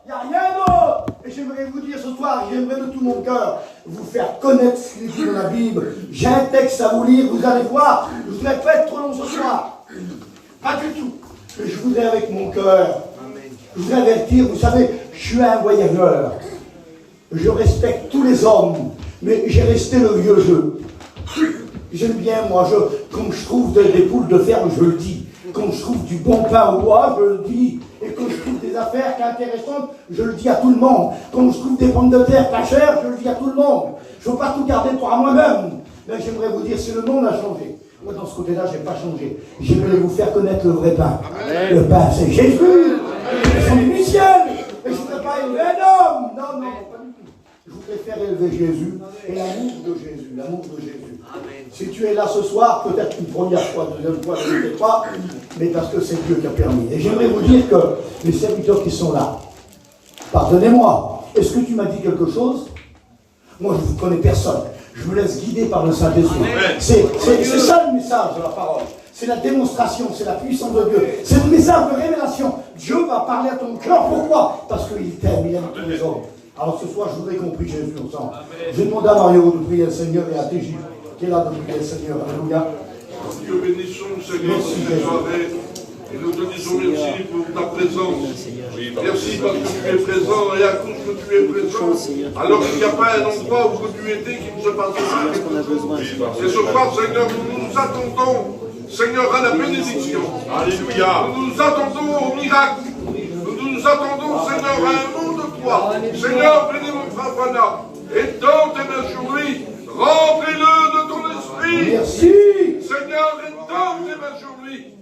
Il n'y a rien d'autre. Et j'aimerais vous dire ce soir, j'aimerais de tout mon cœur vous faire connaître ce qui est dit dans la Bible. J'ai un texte à vous lire, vous allez voir. Je ne voudrais pas être trop long ce soir. Pas du tout. Mais je voudrais avec mon cœur. Je voudrais avertir, vous savez, je suis un voyageur. Je respecte tous les hommes, mais j'ai resté le vieux jeu. J'aime bien, moi, quand je trouve des poules de ferme, je le dis. Quand je trouve du bon pain au bois, je le dis. Et quand je trouve des affaires intéressantes, je le dis à tout le monde. Quand je trouve des pommes de terre pas chères, je le dis à tout le monde. Je ne veux pas tout garder pour moi-même. Mais j'aimerais vous dire, si le monde a changé. Moi, dans ce côté-là, je n'ai pas changé. J'aimerais vous faire connaître le vrai pain. Amen. Le pain, c'est Jésus. C'est son du ciel. Et je ne voudrais pas élever un homme. Non, non, pas du tout. Je voudrais faire élever Jésus et l'amour de Jésus. L'amour de Jésus. Amen. Si tu es là ce soir, peut-être une première fois, deuxième fois, je ne sais pas, mais parce que c'est Dieu qui a permis. Et j'aimerais vous dire que les serviteurs qui sont là, pardonnez-moi, est-ce que tu m'as dit quelque chose? Moi, je ne connais personne. Je me laisse guider par le Saint-Esprit. C'est ça le message de la parole. C'est la démonstration, c'est la puissance de Dieu. C'est le message de révélation. Dieu va parler à ton cœur. Pourquoi? Parce qu'il t'aime, il aime tous les hommes. Alors ce soir, je voudrais qu'on prie Jésus ensemble. Je demande à Mario de prier le Seigneur et à TJ qui est là de prier le Seigneur. Alléluia. Dieu bénissons, Seigneur, pour cette soirée. Et nous te disons merci pour ta présence. Merci parce que tu es présent et à cause que tu es présent, alors qu'il n'y a pas un endroit où tu étais qui ne se passe pas quelque chose. Et ce soir, Seigneur, nous nous attendons, Seigneur, à la bénédiction. Alléluia. Nous nous attendons au miracle. Nous nous attendons, Seigneur, à un mot de toi. Seigneur, bénis mon frère Fana. Et dans tes mains sur lui, remplis-le de ton esprit. Merci. Seigneur, et dans tes mains sur lui.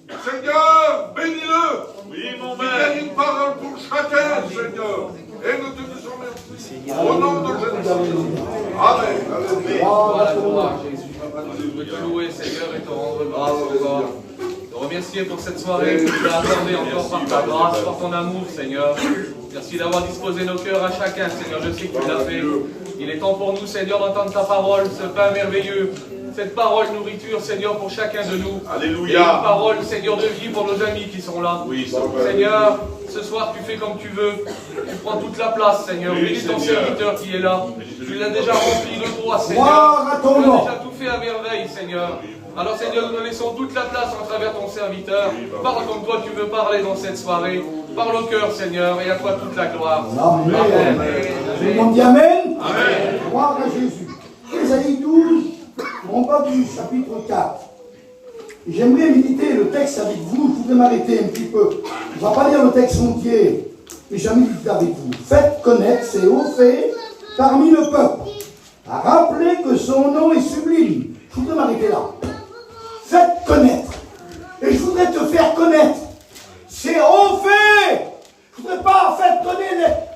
Seigneur, bénis-le. Oui, mon Père. Il y a une parole pour chacun, Seigneur. Et nous te disons merci. Au nom de Jésus. Amen. Alléluia. Jésus. Je veux te louer, Seigneur, et te rendre grâce encore. Te remercier pour cette soirée que tu as accordée encore par ta grâce, par ton amour, Seigneur. Merci d'avoir disposé nos cœurs à chacun, Seigneur. Je sais que tu l'as fait. Il est temps pour nous, Seigneur, d'entendre ta parole, ce pain merveilleux. Cette parole nourriture, Seigneur, pour chacun de nous. Alléluia. Et une parole, Seigneur, de vie pour nos amis qui sont là. Oui, Seigneur, ce soir, tu fais comme tu veux. Tu prends toute la place, Seigneur. Bénis ton serviteur qui est là. Tu l'as déjà rempli de toi, Seigneur. Tu as déjà tout fait à merveille, Seigneur. Alors, Seigneur, nous laissons toute la place en travers ton serviteur. Parle comme toi, tu veux parler dans cette soirée. Parle au cœur, Seigneur, et à toi toute la gloire. Amen. Tout le monde dit Amen. Amen. Gloire à Jésus. Ésaïe 12. On va du chapitre 4. J'aimerais méditer le texte avec vous. Je voudrais m'arrêter un petit peu. Je ne vais pas lire le texte entier, mais j'ai médité avec vous. Faites connaître ses hauts faits parmi le peuple. Rappelez que son nom est sublime. Je voudrais m'arrêter là. Faites connaître. Et je voudrais te faire connaître ses hauts faits. Je ne voudrais pas faire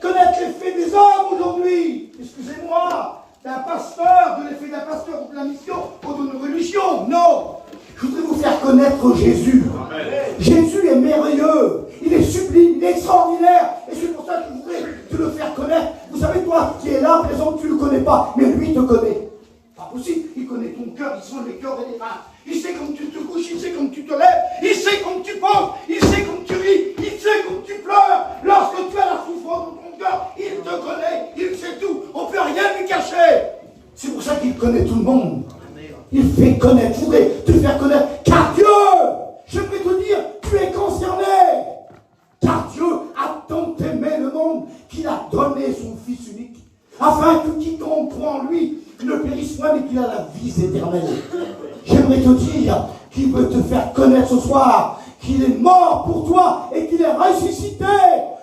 connaître les faits des hommes aujourd'hui. Excusez-moi. D'un pasteur, de l'effet d'un pasteur ou de la mission ou d'une religion. Non. Je voudrais vous faire connaître Jésus. Amen. Jésus est merveilleux. Il est sublime, il est extraordinaire. Et c'est pour ça que je voudrais te le faire connaître. Vous savez, toi qui es là, présent, tu ne le connais pas. Mais lui te connaît. Pas possible. Il connaît ton cœur, il sent les cœurs et les mains. Il sait comme tu te couches, il sait comme tu te lèves. Il sait comme tu penses, il sait comme tu ris, il sait comme tu pleures. Lorsque tu as la souffrance dans ton cœur, il te connaît, il sait tout. On ne peut rien lui cacher. C'est pour ça qu'il connaît tout le monde. Il fait connaître, je voudrais te faire connaître. Car Dieu, j'aimerais te dire, tu es concerné. Car Dieu a tant aimé le monde qu'il a donné son Fils unique, afin que quiconque croit en lui ne périsse point, mais qu'il a la vie éternelle. J'aimerais te dire qu'il veut te faire connaître ce soir qu'il est mort pour toi et qu'il est ressuscité.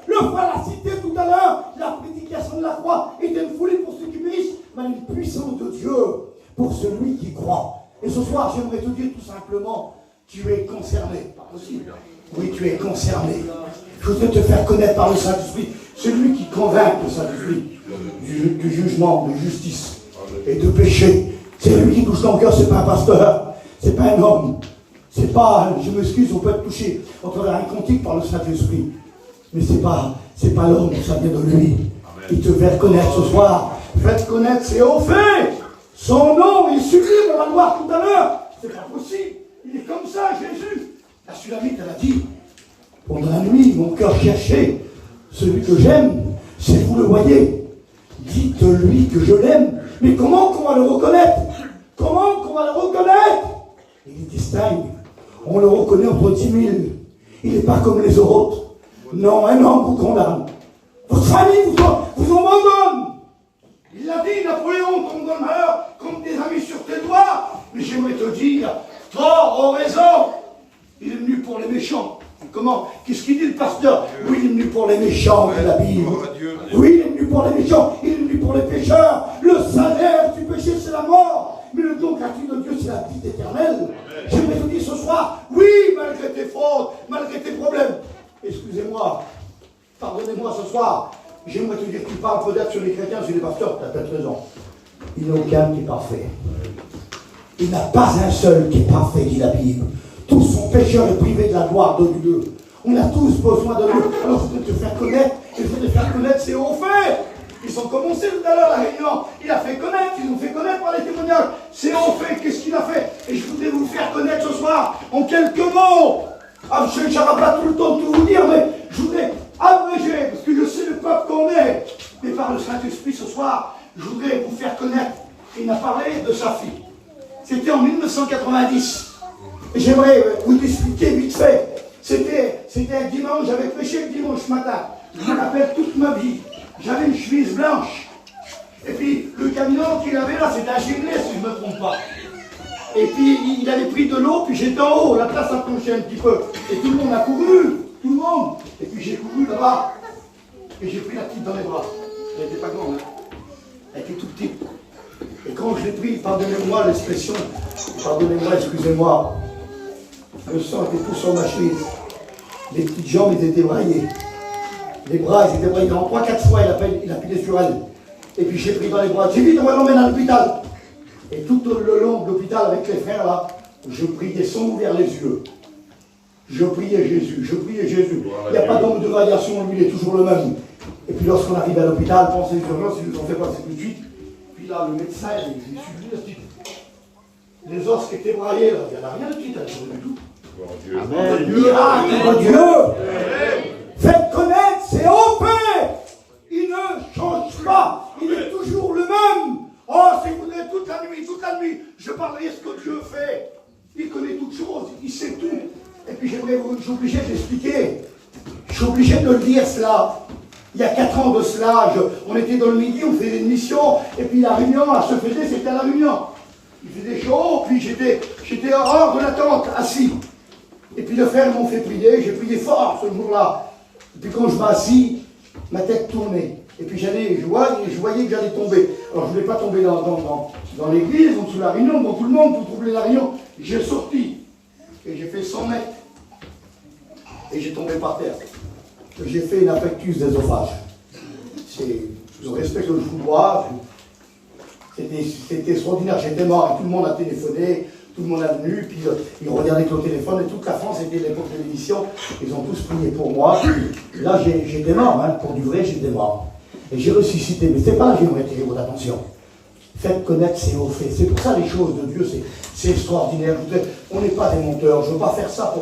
Le frère l'a cité tout à l'heure, la prédication de la croix était une folie pour ceux qui périssent, mais une puissance de Dieu pour celui qui croit. Et ce soir, j'aimerais te dire tout simplement, tu es concerné. Pas possible. Oui, tu es concerné. Je voudrais te faire connaître par le Saint-Esprit, celui qui convainc le Saint-Esprit du jugement, de justice et de péché. C'est lui qui touche ton cœur, c'est pas un pasteur, c'est pas un homme. C'est pas, je m'excuse, on peut être touché au travers un cantique par le Saint-Esprit. Mais c'est pas l'homme, ça vient de lui. Amen. Il te fait connaître ce soir. Faites connaître ses hauts faits. Son nom est sublime, on va le voir tout à l'heure. C'est pas possible. Il est comme ça, Jésus. La Sulamite, elle a dit, pendant la nuit, mon cœur cherchait Celui que j'aime, c'est vous le voyez. Dites-lui que je l'aime. Mais comment qu'on va le reconnaître? Comment qu'on va le reconnaître? Il distingue. On le reconnaît entre 10 000. Il n'est pas comme les autres. Non, un homme vous condamne. Votre famille vous abandonne. Il l'a dit, Napoléon tombe dans le malheur comme des amis sur tes doigts. Mais j'aimerais te dire, tort ou raison, il est venu pour les méchants. Comment? Qu'est-ce qu'il dit le pasteur? Oui, il est venu pour les méchants, dit la Bible. Oui, il est venu pour les méchants, il est venu pour les pécheurs. Le salaire du péché, c'est la mort. Mais le don gratuit de Dieu, c'est la vie éternelle. J'aimerais te dire ce soir, oui, malgré tes fautes, malgré tes problèmes. Excusez-moi, pardonnez-moi ce soir. J'aimerais te dire, tu parles peut-être sur les chrétiens, sur les pasteurs, tu as peut-être raison. Il n'y a aucun qui est parfait. Il n'y a pas un seul qui est parfait, dit la Bible. Tous sont pécheurs et privés de la gloire de Dieu. On a tous besoin de Dieu. Alors, il faut te faire connaître. Il faut te faire connaître ses hauts faits. Ils ont commencé tout à l'heure la réunion. Il a fait connaître, ils ont fait connaître par les témoignages. Ses hauts faits, qu'est-ce qu'il a fait? Et je voudrais vous faire connaître ce soir en quelques mots. Ah, je ne saurais pas tout le temps tout vous dire, mais je voudrais abréger, parce que je sais le peuple qu'on est. Mais par le Saint-Esprit ce soir, je voudrais vous faire connaître. Il a parlé de sa fille. C'était en 1990. J'aimerais vous expliquer vite fait. C'était un dimanche, j'avais prêché le dimanche matin. Je me rappelle toute ma vie. J'avais une chemise blanche. Et puis le camion qu'il avait là, c'était un gilet, si je ne me trompe pas. Et puis il avait pris de l'eau, puis j'étais en haut, la place a penché un petit peu. Et tout le monde a couru, tout le monde. Et puis j'ai couru là-bas. Et j'ai pris la petite dans les bras. Elle n'était pas grande, hein. Elle était tout petite. Et quand je l'ai pris, pardonnez-moi l'expression, pardonnez-moi, excusez-moi, le sang était tout sur ma chemise. Les petites jambes étaient braillées. Les bras, ils étaient braillés. En 3-4 fois, il a pilé sur elle. Et puis j'ai pris dans les bras. J'ai vite, on va l'emmener à l'hôpital. Et tout le long de l'hôpital, avec les frères là, je priais sans ouvrir les yeux. Je priais Jésus, je priais Jésus. Il n'y a pas d'homme de variation, lui, il est toujours le même. Et puis lorsqu'on arrive à l'hôpital, pensez aux urgences, ils nous ont fait passer tout de suite. Puis là, le médecin, il subit les os qui étaient braillés, là, il n'y en a rien de petit à l'intérieur du tout. Amen. Miracle de Dieu. Faites connaître ses hauts faits. Il ne change pas. Il est toujours le même. Oh, si vous voulez toute la nuit, je parlerai ce que Dieu fait. Il connaît toutes choses, il sait tout. Et puis je suis obligé de l'expliquer. Je suis obligé de le dire cela. Il y a 4 ans de cela, on était dans le midi, on faisait une mission, et puis la réunion, elle se faisait, c'était à la réunion. Il faisait chaud, puis j'étais hors de la tente, assis. Et puis les frères m'ont fait prier, j'ai prié fort ce jour-là. Et puis quand je m'assis, ma tête tournait. Et puis je voyais que j'allais tomber. Alors je ne voulais pas tomber dans l'église, en dessous de la réunion, devant tout le monde, pour troubler la réunion. J'ai sorti. Et j'ai fait 100 mètres. Et j'ai tombé par terre. J'ai fait une affectus d'œsophage. Je respecte le foudoir. C'était extraordinaire. J'étais mort et tout le monde a téléphoné. Tout le monde est venu, puis ils regardaient avec le téléphone, et toute la France était l'époque de l'émission. Ils ont tous prié pour moi. Puis, là, j'étais mort, hein, pour du vrai, j'étais mort. Et j'ai ressuscité, mais c'est pas là que j'aimerais attirer votre attention. Faites connaître ses hauts faits. C'est pour ça les choses de Dieu, c'est extraordinaire. On n'est pas des menteurs. Je ne veux pas faire ça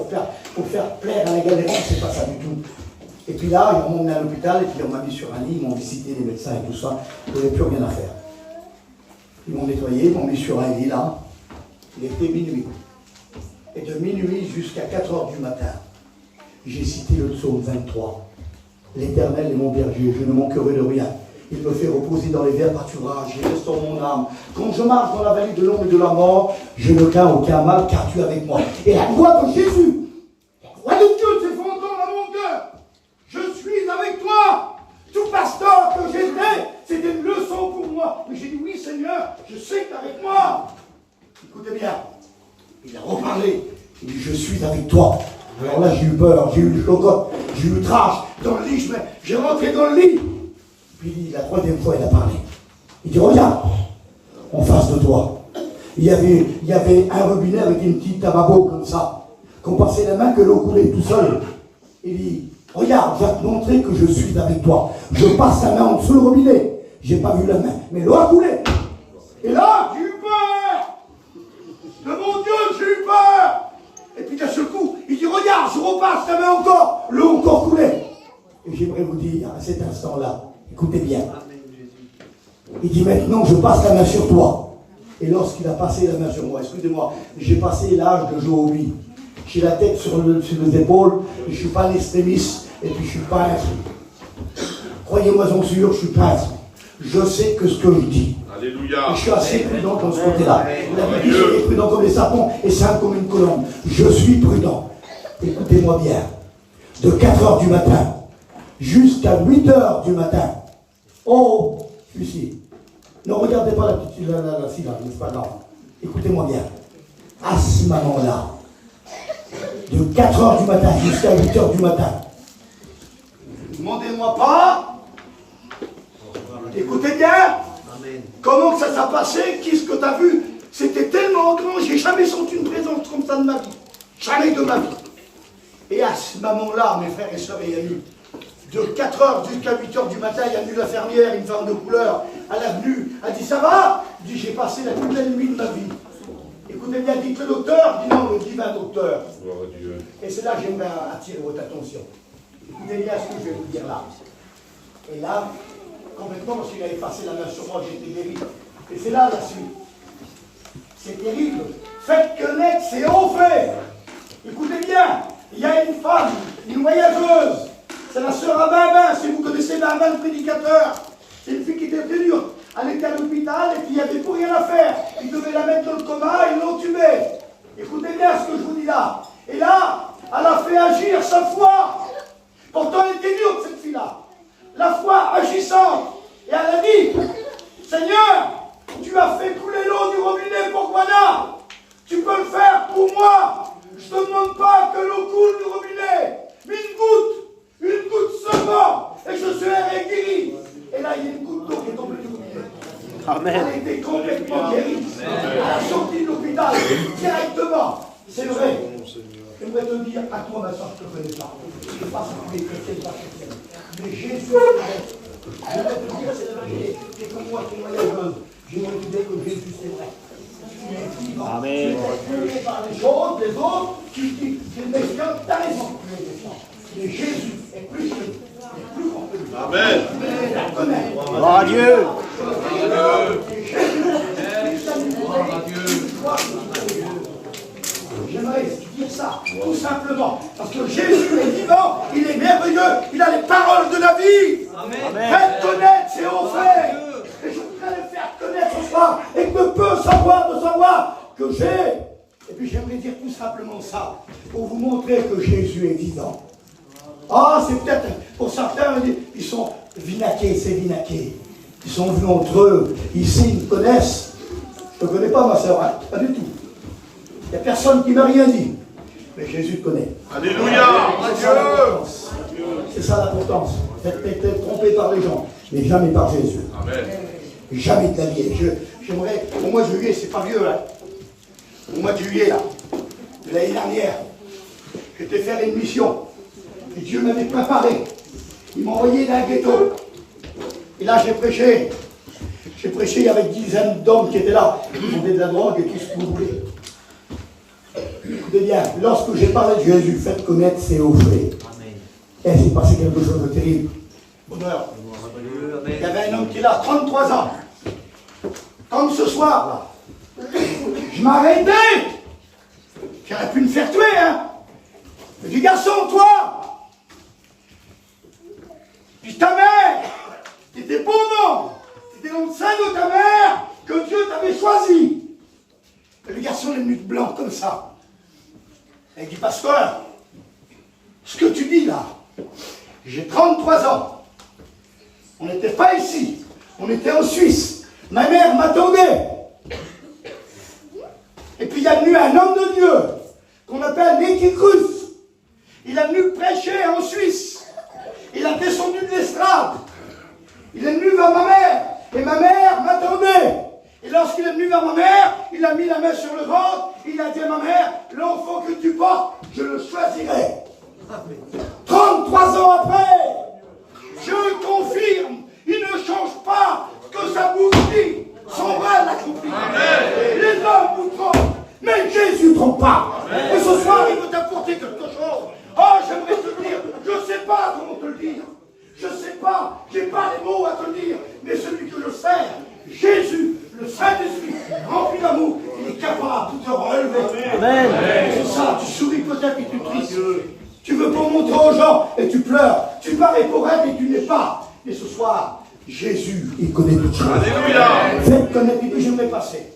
pour faire plaire à la galerie, c'est pas ça du tout. Et puis là, ils m'ont emmené à l'hôpital, et puis on m'a mis sur un lit, ils m'ont visité les médecins et tout ça. Il n'y avait plus rien à faire. Ils m'ont nettoyé, ils m'ont mis sur un lit là. Il était minuit. Et de minuit jusqu'à 4 heures du matin, j'ai cité le psaume 23. L'Éternel est mon berger, je ne manquerai de rien. Il me fait reposer dans les verts pâturages, il restaure mon âme. Quand je marche dans la vallée de l'ombre et de la mort, je ne crains aucun mal, car tu es avec moi. Et la gloire de Jésus, la gloire de Dieu s'est fait entendre à mon cœur. Je suis avec toi. Tout pasteur que j'étais, c'était une leçon pour moi. Mais j'ai dit, oui Seigneur, je sais que tu es avec moi. Écoutez bien, il a reparlé, il dit, je suis avec toi. Alors là, j'ai eu peur, j'ai eu le chocotte, j'ai eu le trash, dans le lit, j'ai rentré dans le lit. Puis la 3e fois, il a parlé. Il dit, regarde, en face de toi, il y avait un robinet avec une petite lavabo comme ça, qu'on passait la main, que l'eau coulait tout seul. Il dit, regarde, je vais te montrer que je suis avec toi. Je passe la main en dessous le robinet. J'ai pas vu la main, mais l'eau a coulé. Et là, j'ai eu peur. De mon Dieu, j'ai eu peur. Et puis d'un seul coup, il dit, regarde, je repasse la main encore. L'eau encore coulait. Et puis j'aimerais vous dire à cet instant-là, écoutez bien. Il dit maintenant je passe la main sur toi. Et lorsqu'il a passé la main sur moi, excusez-moi, j'ai passé l'âge de Joobie. J'ai la tête sur les épaules, je ne suis pas un extrémiste, et puis je ne suis pas un. Croyez-moi en sûr, je ne suis pas un. Je sais que ce que je dis. Alléluia. Et je suis assez prudent dans ce côté-là. La Bible dit soyez prudent comme les serpents et saint comme une colombe. Je suis prudent. Écoutez-moi bien. De 4 heures du matin jusqu'à 8 heures du matin. Oh, je suis ici. Ne regardez pas la petite la fille là, n'est-ce pas? Non. Écoutez-moi bien. À ce moment-là, de 4 heures du matin jusqu'à 8 heures du matin, demandez-moi pas. Écoutez bien. Amen. Comment ça s'est passé? Qu'est-ce que tu as vu? C'était tellement grand, j'ai jamais senti une présence comme ça de ma vie. Jamais de ma vie. Et à ce moment-là, mes frères et sœurs, il y a eu de 4 heures jusqu'à 8 heures du matin, il y a venu l'infirmière, une femme de couleur. Elle est venue, elle dit ça va? Je dis j'ai passé la plus belle nuit de ma vie. Écoutez bien, dites le docteur, dis non, le divin docteur. Et c'est là que j'aimerais attirer votre attention. Écoutez bien ce que je vais vous dire là. Et là, complètement, parce qu'il avait passé la main sur moi, j'étais guéri. Et c'est là la suite. C'est terrible. Faites connaître, c'est haut fait. Écoutez bien, il y a une femme, une voyageuse. C'est la sœur Ababa, si vous connaissez Ababa, le prédicateur. C'est une fille qui était tenue. Elle était à l'hôpital et puis il n'y avait plus rien à faire. Ils devaient la mettre dans le coma, ils l'ont tuée. Écoutez bien ce que je vous dis là. Et là, elle a fait agir sa foi. Pourtant, elle était dure, cette fille-là. La foi agissante. Et elle a dit, Seigneur, tu as fait couler l'eau du robinet pour Guana. Tu peux le faire pour moi. Je ne te demande pas que l'eau coule du robinet. Mais une goutte seulement. Et je serai guéri. Et là, il y a une goutte d'eau qui est tombée du robinet. Amen. Elle était complètement guérie. Elle a sorti de l'hôpital directement. C'est vrai. J'aimerais te dire, à toi, ma soeur, je ne te connais pas. Je ne sais pas si tu es chrétienne, pas chrétienne. Mais Jésus, j'aimerais te dire, c'est la vérité. C'est comme moi qui est voyageuse. J'aimerais te dire que Jésus, c'est vrai. Tu es vivant. Amen. Tu es créé par les choses, les autres, tu dis, c'est méfiant, t'as raison, tu es méfiant. Mais Jésus est plus chez plus fort que lui. Amen. Gloire à Dieu. J'aimerais dire ça, tout simplement. Parce que Jésus est vivant, il est merveilleux, il a les paroles de la vie. Amen. Faites connaître ses hauts faits. Et je voudrais les faire connaître ce soir. Et que peut savoir que j'ai. Et puis j'aimerais dire tout simplement ça, pour vous montrer que Jésus est vivant. Ah, c'est peut-être, pour certains, ils sont vinaqués, c'est vinaqué. Ils sont venus entre eux, ici, ils me connaissent. Je ne te connais pas, ma soeur, hein, pas du tout. Il n'y a personne qui m'a rien dit. Mais Jésus te connaît. Alléluia. C'est ça l'importance. Être trompé par les gens, mais jamais par Jésus. Amen. Jamais de la vie. J'aimerais, au mois de juillet, c'est pas vieux, là. Au mois de juillet, là, de l'année dernière, j'étais faire une mission. Et Dieu m'avait préparé. Il m'a envoyé dans un ghetto. Et là, j'ai prêché. J'ai prêché avec dizaines d'hommes qui étaient là. Ils vendaient de la drogue et tout ce que vous voulez. Écoutez bien, lorsque j'ai parlé de Jésus, faites connaître ses hauts faits. Et c'est passé quelque chose de terrible. Bonheur. Il y avait un homme qui est là, 33 ans. Comme ce soir, là. Je m'arrêtais. J'aurais pu me faire tuer, hein. Je dis, garçon, toi. Puis ta mère, t'étais bon, non. T'étais dans le sein de ta mère que Dieu t'avait choisi. Et le garçon est venu de blanc comme ça. Et il dit, pasteur, ce que tu dis là, j'ai 33 ans. On n'était pas ici. On était en Suisse. Ma mère m'attendait. Et puis il est venu un homme de Dieu, qu'on appelle Nicky Cruz. Il est venu prêcher en Suisse. Il a descendu de l'estrade. Il est venu vers ma mère. Et ma mère m'attendait. Et lorsqu'il est venu vers ma mère, il a mis la main sur le ventre. Il a dit à ma mère, l'enfant que tu portes, je le choisirai. 33 ans après, je confirme, il ne change pas que sa bouche dit. Son bras l'accomplit. Les hommes vous trompent, mais Jésus ne trompe pas. Amen. Et ce soir, il veut t'apporter quelque chose. Oh, j'aimerais te dire, je ne sais pas comment te le dire. moi, je n'ai pas les mots à te dire, mais celui que je sers, Jésus, le Saint-Esprit, rempli d'amour, il est capable de te relever. Amen. C'est ça, tu souris peut-être et tu tristes. Tu veux pas montrer aux gens et tu pleures. Tu parais pour être et tu n'es pas. Mais ce soir, Jésus, il connaît toutes choses. Alléluia. Faites connaître, et puis je vais passer.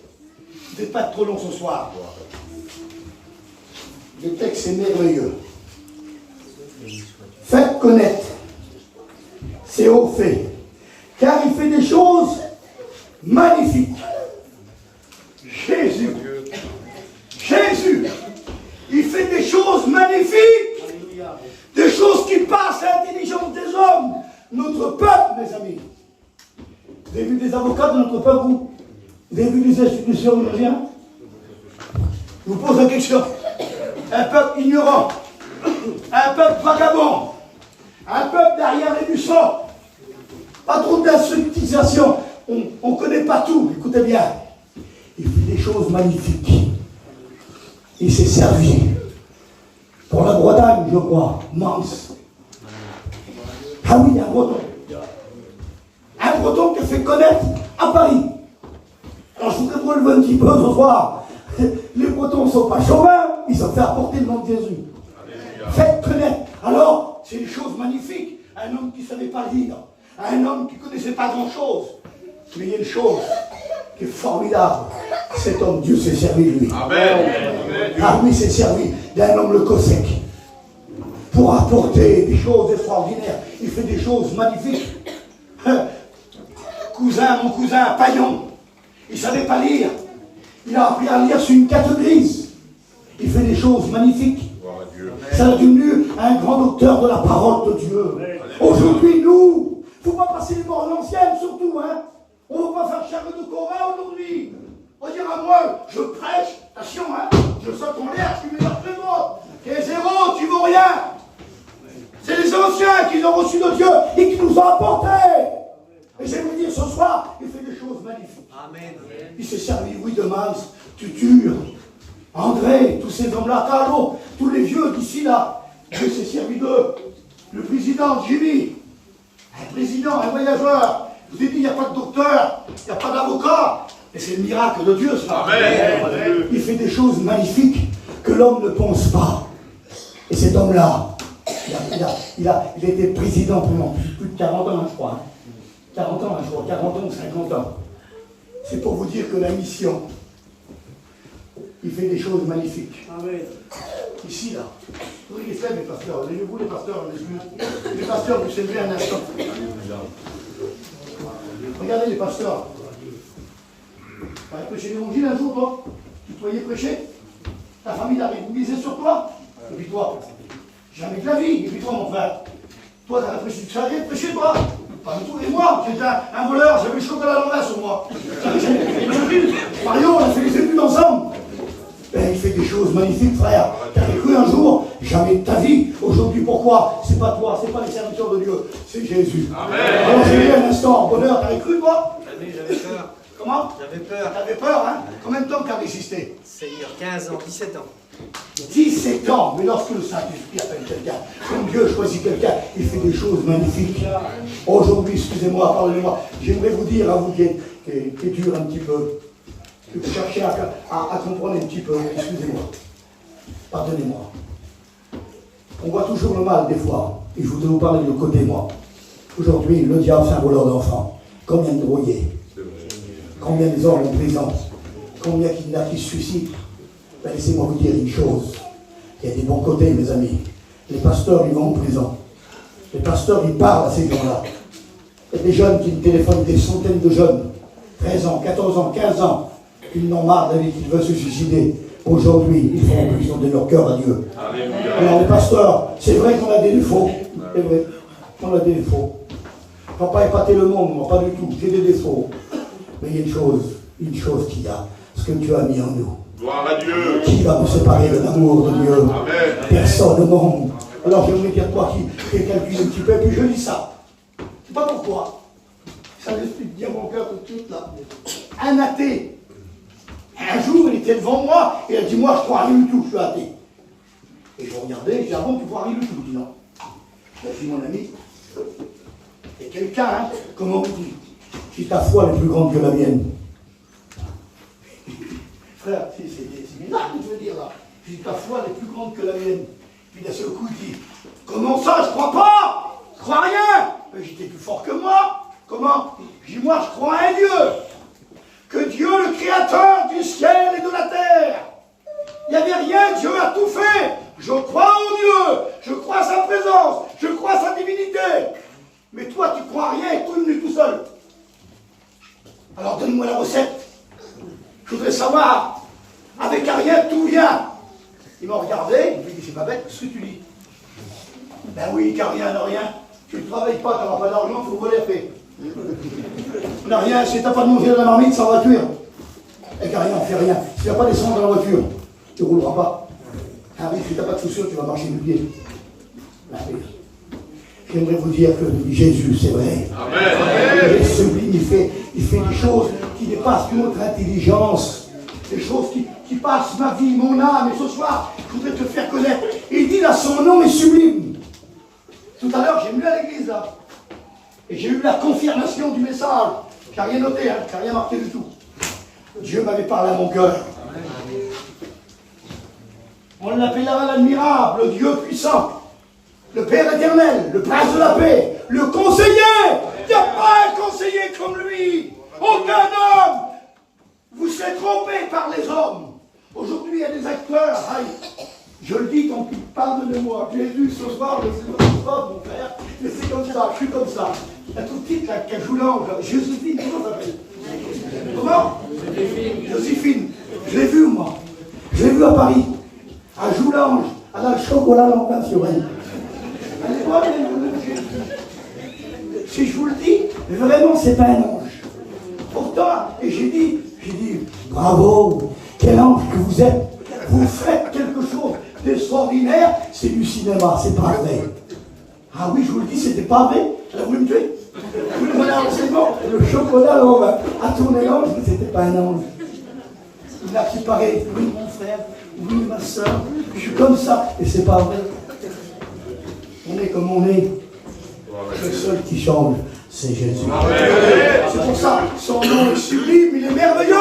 Vous n'êtes pas trop long ce soir. Le texte est merveilleux. Faites connaître ses hauts faits, car il fait des choses magnifiques. Jésus, il fait des choses magnifiques, des choses qui passent à l'intelligence des hommes. Notre peuple, mes amis, vous avez vu des avocats de notre peuple, vous avez vu des institutions européennes? Je vous pose la question. Un peuple ignorant, un peuple vagabond, un peuple d'arrière et du sang, pas trop d'instructisation, on ne connaît pas tout, écoutez bien. Il fait des choses magnifiques. Il s'est servi pour la Bretagne, je crois, Mans. Ah oui, un breton. Un breton qui fait connaître à Paris. Alors je voudrais vous relever un petit peu ce soir. Les bretons ne sont pas chauvins, ils ont fait apporter le nom de Jésus. Faites connaître. Alors, c'est une chose magnifique. Un homme qui ne savait pas lire, un homme qui ne connaissait pas grand-chose. Mais il y a une chose qui est formidable. Cet homme, Dieu s'est servi de lui. Amen. Ah oui, s'est servi d'un homme le Cossack pour apporter des choses extraordinaires. Il fait des choses magnifiques. Mon cousin, Paillon, il ne savait pas lire. Il a appris à lire sur une carte grise. Il fait des choses magnifiques. Ça a devenu un grand docteur de la parole de Dieu. Aujourd'hui, nous, il ne faut pas passer les morts anciennes, surtout, hein. On ne va pas faire chair de Corée aujourd'hui. On va dire à moi, je prêche, attention, hein, je saute en l'air, je suis meilleur que moi. T'es zéro, tu vaux rien. C'est les anciens qui ont reçu de Dieu et qui nous ont apporté. Et je vais vous dire, ce soir, il fait des choses magnifiques. Amen. Il s'est servi, oui, de Mans, Tutur, André, tous ces hommes-là, Carlo, tous les vieux d'ici là. Dieu s'est servi d'eux. Le président, Jimmy, un président, un voyageur. Je vous ai dit, il n'y a pas de docteur, il n'y a pas d'avocat. Et c'est le miracle de Dieu, ça. Amen. Il fait des choses magnifiques que l'homme ne pense pas. Et cet homme-là, il a été président pendant plus de 40 ans, je crois. 40 ans, je crois, 40 ans ou 50 ans. C'est pour vous dire que la mission, il fait des choses magnifiques. Amen. Ici, là. Vous voyez ça, mes pasteurs. Levez-vous, les pasteurs, les pasteurs, vous s'élevez un instant. Regardez les pasteurs. Tu vas prêcher l'évangile un jour, toi? Tu pourrais prêcher? Ta famille a misé sur toi? Et puis toi? Jamais de la vie. Et puis toi, mon frère? Toi, tu as prêché, tu savais prêcher, toi? Pas du tout. Et moi, j'étais un voleur, j'avais le chocolat à l'envers sur moi. Mario, on a fait les études ensemble. Ben, il fait des choses magnifiques, frère. Tu avais cru un jour, jamais de ta vie. Aujourd'hui, pourquoi? C'est pas toi, c'est pas les serviteurs de Dieu, c'est Jésus. Amen. Alors, j'ai eu un instant, bonheur, t'avais cru, toi? J'avais peur. Comment? J'avais peur. T'avais peur, hein? Combien de temps tu as résisté? Seigneur, 15 ans, 17 ans. 17 ans. Mais lorsque le Saint-Esprit appelle quelqu'un, quand Dieu choisit quelqu'un, il fait des choses magnifiques. Aujourd'hui, excusez-moi, pardonnez-moi, j'aimerais vous dire à vous qui êtes dur un petit peu, que vous cherchez à comprendre un petit peu, excusez-moi, pardonnez-moi. On voit toujours le mal des fois, et je voudrais vous parler du côté moi. Aujourd'hui, le diable, c'est un voleur d'enfants. Combien de drogués? Combien de hommes en prison? Combien qui se suicident? Ben, laissez-moi vous dire une chose. Il y a des bons côtés, mes amis. Les pasteurs, ils vont en prison. Les pasteurs, ils parlent à ces gens-là. Il y a des jeunes qui me téléphonent, des centaines de jeunes, 13 ans, 14 ans, 15 ans, qui n'ont marre de la vie, qui veulent se suicider. Aujourd'hui, ils font en prison de leur cœur à Dieu. Alléluia. Alors les pasteurs, c'est vrai qu'on a des défauts. C'est vrai, on a des défauts. Je ne vais pas épater le monde, moi, pas du tout. J'ai des défauts. Mais il y a une chose qu'il y a, ce que Dieu a mis en nous. Gloire à Dieu. Qui va nous séparer de l'amour de Dieu? Amen. Personne au monde. Alors j'aimerais dire toi qui calcule un petit peu, et puis je dis ça. Je ne sais pas pourquoi. Ça m'explique bien mon cœur tout de suite là. Un athée. Un jour, il était devant moi, et il a dit, moi je crois rien du tout, je suis athée. Et je regardais, je dis, ah bon, tu crois rien du tout? Je dis non. Je dis, mon ami, Et quelqu'un, hein, comment on dit, si ta foi est plus grande que la mienne. Frère, c'est bizarre de te dire là. Si ta foi est plus grande que la mienne. Puis d'un seul coup, il dit, comment ça, je crois pas, je crois rien. Mais j'étais plus fort que moi. Comment? Je dis, moi, je crois à un Dieu. Que Dieu, le créateur du ciel et de la terre. Il n'y avait rien, Dieu a tout fait. Je crois en Dieu, je crois à sa présence, je crois à sa divinité. Mais toi, tu crois à rien et tout venu tout seul. Alors donne-moi la recette. Je voudrais savoir, avec un rien, tout vient. Il m'a regardé, il m'a dit, c'est pas bête, ce que tu dis. Ben oui, car rien n'a rien. Tu ne travailles pas, tu n'auras pas d'argent, il faut voler la paix. On n'a rien, si tu n'as pas de manger dans la marmite, sans voiture. Et car rien, on fait rien. Si tu n'as pas d'essence dans la voiture, tu ne rouleras pas. Ah oui, si tu n'as pas de chaussures, tu vas marcher du pied. J'aimerais vous dire que Jésus, c'est vrai. Amen. Il est sublime, il fait des choses qui dépassent notre intelligence. Des choses qui passent ma vie, mon âme. Et ce soir, je voudrais te faire connaître. Il dit là, son nom est sublime. Tout à l'heure, j'ai venu à l'église là. Et j'ai eu la confirmation du message. J'ai rien noté, hein, j'ai rien marqué du tout. Dieu m'avait parlé à mon cœur. On l'appellera l'admirable, le Dieu puissant, le Père éternel, le Prince de la paix, le conseiller. Il n'y a pas un conseiller comme lui. Aucun homme. Vous êtes trompé par les hommes. Aujourd'hui, il y a des acteurs. Aïe, je le dis quand ils parlent de moi. Jésus, ce soir, je ne sais pas, mon frère, mais c'est comme ça, je suis comme ça. La toute petite là, qui joue l'ange, Joséphine, comment ça s'appelle? Comment? Joséphine. Je l'ai vue, moi. Je l'ai vue à Paris. Elle joue l'ange. Elle a le chocolat l'envers sur elle. Elle est bonne, si je vous le dis, vraiment, c'est pas un ange. Pourtant, et j'ai dit, bravo, quel ange que vous êtes. Vous faites quelque chose d'extraordinaire, c'est du cinéma, c'est pas vrai. Ah oui, je vous le dis, c'était pas vrai. Elle a voulu me tuer. Vous le voyez enseignement, le chocolat l'envers. A tourné l'ange, mais c'était pas un ange. Il a préparé, oui, mon frère, oui, ma soeur, je suis comme ça, et c'est pas vrai. On est comme on est. Le seul qui change, c'est Jésus. C'est pour ça, son nom est sublime, il est merveilleux.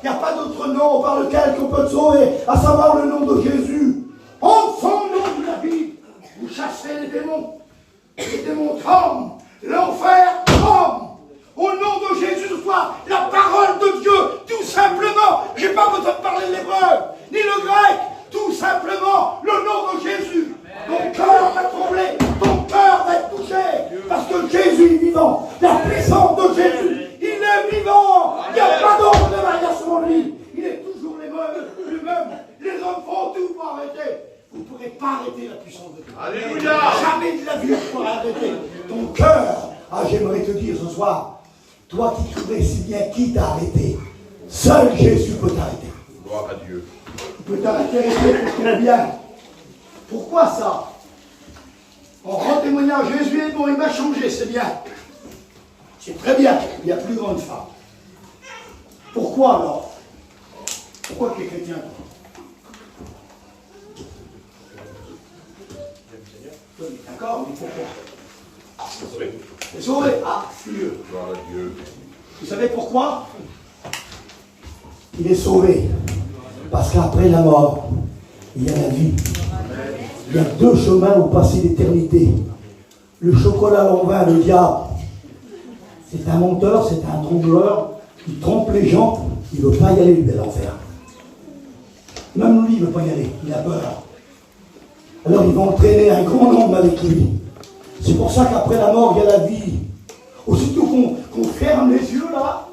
Il n'y a pas d'autre nom par lequel on peut te sauver, à savoir le nom de Jésus. En son nom de la vie, vous chassez les démons tremblent, l'enfer tremble. Au nom de Jésus ce soir, la parole de Dieu, tout simplement, je n'ai pas besoin de parler l'hébreu, ni le grec, tout simplement, le nom de Jésus. Ton cœur va trembler, ton cœur va être touché, parce que Jésus est vivant, la puissance de Jésus, il est vivant, il n'y a pas d'autre de variation en lui, il est toujours le même, les hommes font tout pour arrêter. Vous ne pourrez pas arrêter la puissance de Dieu. Alléluia. Jamais de la vie vous pourrez arrêter. Ton cœur, j'aimerais te dire ce soir, toi qui trouvais si bien qui t'a arrêté, seul Jésus peut t'arrêter. Gloire à Dieu. Il peut t'arrêter pour ton bien. Pourquoi ça? On rend témoignage, Jésus est bon, il m'a changé, c'est bien. C'est très bien, il y a plus grande femme. Pourquoi alors? Pourquoi tu es chrétien? D'accord, mais pourquoi? C'est sauvé. Ah, Dieu. Gloire à Dieu. Vous savez pourquoi? Il est sauvé. Parce qu'après la mort, il y a la vie. Il y a deux chemins au passé d'éternité. Le chocolat l'envers, le diable, c'est un menteur, c'est un trompeur, il trompe les gens, il ne veut pas y aller, lui, à l'enfer. Même lui, il ne veut pas y aller, il a peur. Alors ils vont entraîner un grand nombre avec lui. C'est pour ça qu'après la mort, il y a la vie. Aussitôt qu'on ferme les yeux là,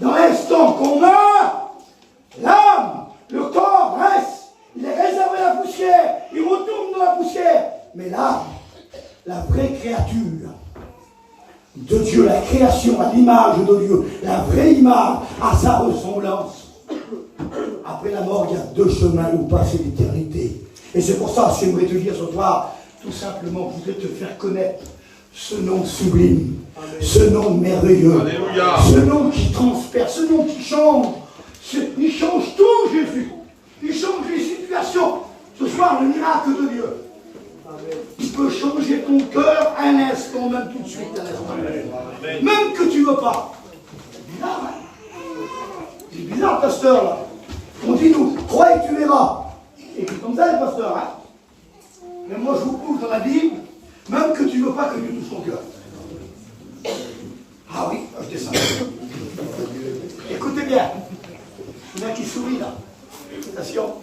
dans l'instant qu'on meurt, l'âme, le corps reste. Il est réservé à la poussière. Il retourne dans la poussière. Mais l'âme, la vraie créature de Dieu, la création à l'image de Dieu, la vraie image à sa ressemblance. Après la mort, il y a deux chemins où passer l'éternité. Et c'est pour ça que j'aimerais te dire ce soir, tout simplement, je voudrais te faire connaître ce nom sublime, ce nom merveilleux, Alléluia. Ce nom qui transperce, ce nom qui change. Il change tout, Jésus. Il change les situations. Ce soir, le miracle de Dieu. Il peut changer ton cœur un instant, même tout de suite. Même que tu ne veux pas. C'est bizarre, hein? C'est bizarre, pasteur, là. On dit nous, crois et tu verras. Et puis comme ça, les pasteurs, hein. Mais moi, je vous pousse dans la Bible, même que tu ne veux pas que Dieu touche ton cœur. Ah oui, je descends. Écoutez bien. Il y en a qui sourit, là. Attention.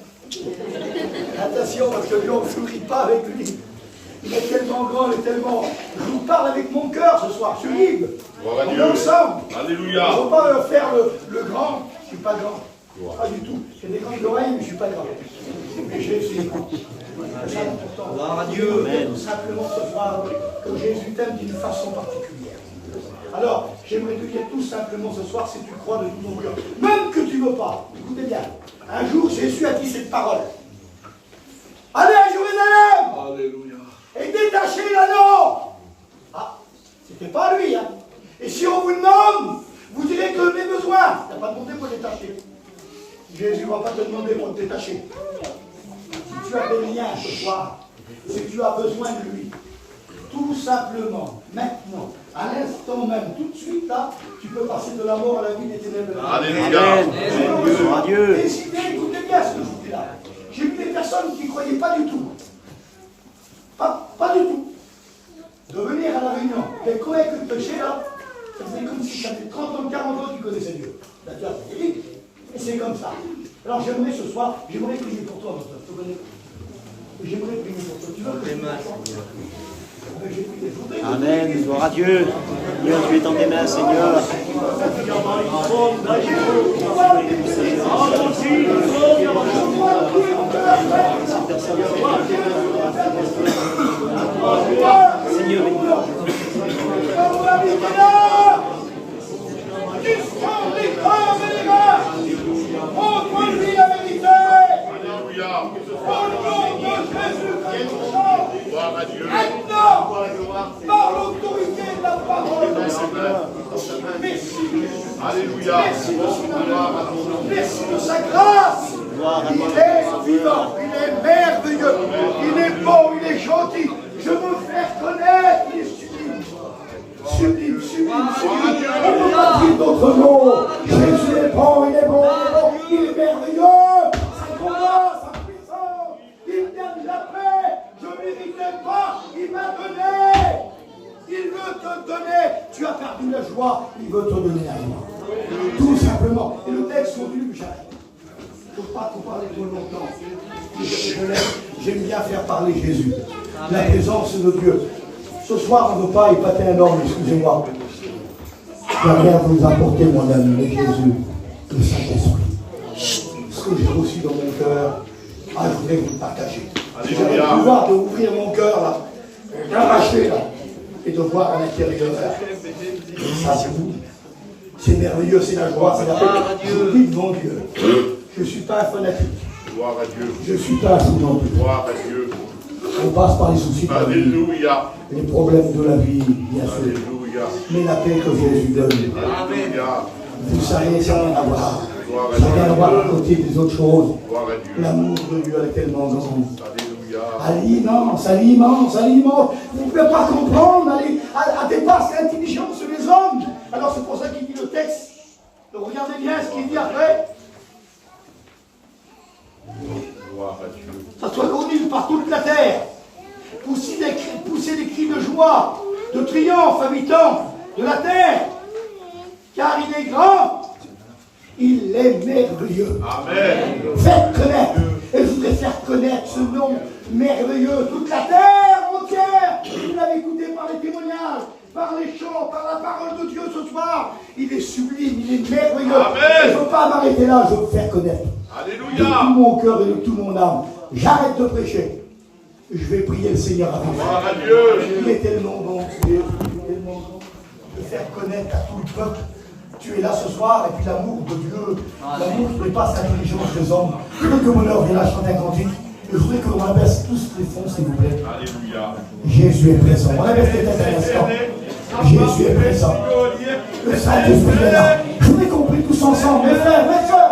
Attention, parce que lui, on ne sourit pas avec lui. Il est tellement grand, il est tellement... Je vous parle avec mon cœur ce soir, je suis libre. On est ensemble. Alléluia. On ne va pas faire le grand. Je ne suis pas grand. Pas du tout. J'ai des grandes oreilles, mais je ne suis pas grand. Mais Jésus est grand. C'est important. Gloire à Dieu. Tout simplement ce soir que Jésus t'aime d'une façon particulière. Alors, j'aimerais te dire tout simplement ce soir, si tu crois de tout ton cœur, même que tu ne veux pas, écoutez bien, un jour Jésus a dit cette parole. Allez à Jérusalem! Alléluia. Et détachez l'anneau! Ah, c'était pas lui, hein. Et si on vous demande, vous direz que vous avez besoin. Il n'y a pas demandé pour détacher. Jésus ne va pas te demander pour te détacher. Si tu as des liens ce soir, c'est que tu as besoin de lui. Tout simplement, maintenant, à l'instant même, tout de suite, là, tu peux passer de la mort à la vie des ténèbres. Alléluia. Décidez, écoutez bien ce que je vous dis là. J'ai vu des personnes qui ne croyaient pas du tout. Pas du tout. De venir à la réunion, des collègues de péché là, ça faisait comme si ça fait 30 ans, 40 ans qu'ils connaissaient Dieu. D'accord, c'est vite. Et c'est comme ça. Alors j'aimerais ce soir, j'aimerais prier pour toi, pasteur. J'aimerais prier pour toi. Tu veux que je prie pour toi? Amen, gloire à Dieu. Seigneur, tu es dans tes mains, Seigneur. Seigneur, montre-lui la vérité. Alléluia. Au nom de Jésus Christ. Gloire à Dieu. Maintenant, par l'autorité de la parole de Dieu. Merci. Alléluia. Merci de sa grâce. Il est vivant, il est merveilleux, il est beau, il est gentil. Je veux faire connaître, il est sublime. Sublime, sublime, sublime. On ne peut pas dire d'autre mot. Jésus est bon, il est bon, il est merveilleux. Sa grâce, sa puissance, il vient de la paix. Je ne méritais pas, il m'a donné. Il veut te donner. Tu as perdu la joie, il veut te donner la joie. Tout simplement. Et le texte continue, j'arrête. Il ne faut pas trop parler trop longtemps. J'aime bien faire parler Jésus. La présence de Dieu. Ce soir, on ne veut pas épater un homme, excusez-moi. La mère vous apporter, mon ami, mais Jésus, le Saint-Esprit. Ce que j'ai reçu dans mon cœur, je voudrais vous le partager. Si j'avais le pouvoir d'ouvrir mon cœur, là, d'arracher, là, et de voir à l'intérieur. Ça, c'est vous. C'est merveilleux, c'est la joie, c'est la paix. Je vous dis devant Dieu. Je ne suis pas un fanatique. Gloire à Dieu. Je ne suis pas un fou non plus. Gloire à Dieu. On passe par les soucis de la vie, Alléluia. les problèmes de la vie, bien sûr. Alléluia. Mais la paix que Jésus donne, Alléluia. vous savez, ça n'a rien à voir. Gloire à Ça n'a rien à Dieu. voir à côté des autres choses. Gloire à Dieu. L'amour de Dieu est tellement grand. Alléluia. À l'immense. Vous ne pouvez pas comprendre, à dépasser l'intelligence des hommes. Alors c'est pour ça qu'il dit le texte. Donc regardez bien ce qu'il dit après. Gloire à Dieu. Ça soit connu par toute la terre. Poussez des cris de joie, de triomphe, habitants de la terre. Car il est grand, il est merveilleux. Amen. Faites connaître. Et je voudrais faire connaître ce nom merveilleux. Toute la terre entière. Vous l'avez écouté par les témoignages, par les chants, par la parole de Dieu ce soir. Il est sublime, il est merveilleux. Amen. Je ne veux pas m'arrêter là, je veux faire connaître. De Alléluia. tout mon cœur et de toute mon âme. J'arrête de prêcher. Je vais prier le Seigneur avec vous. Gloire à Dieu. Il est tellement bon, tu es tellement bon. De faire connaître à tout le peuple. Tu es là ce soir, et puis l'amour de Dieu, l'amour qui dépasse l'intelligence des hommes. Je veux que mon heure vienne là chanter un cantique. Et je voudrais que l'on abaisse tous les fonds, s'il vous plaît. Alléluia. Jésus est présent. On abaisse les têtes un instant. Jésus est présent. Le Saint-Esprit est là. Je voudrais qu'on prie tous ensemble, mes frères, mes soeurs.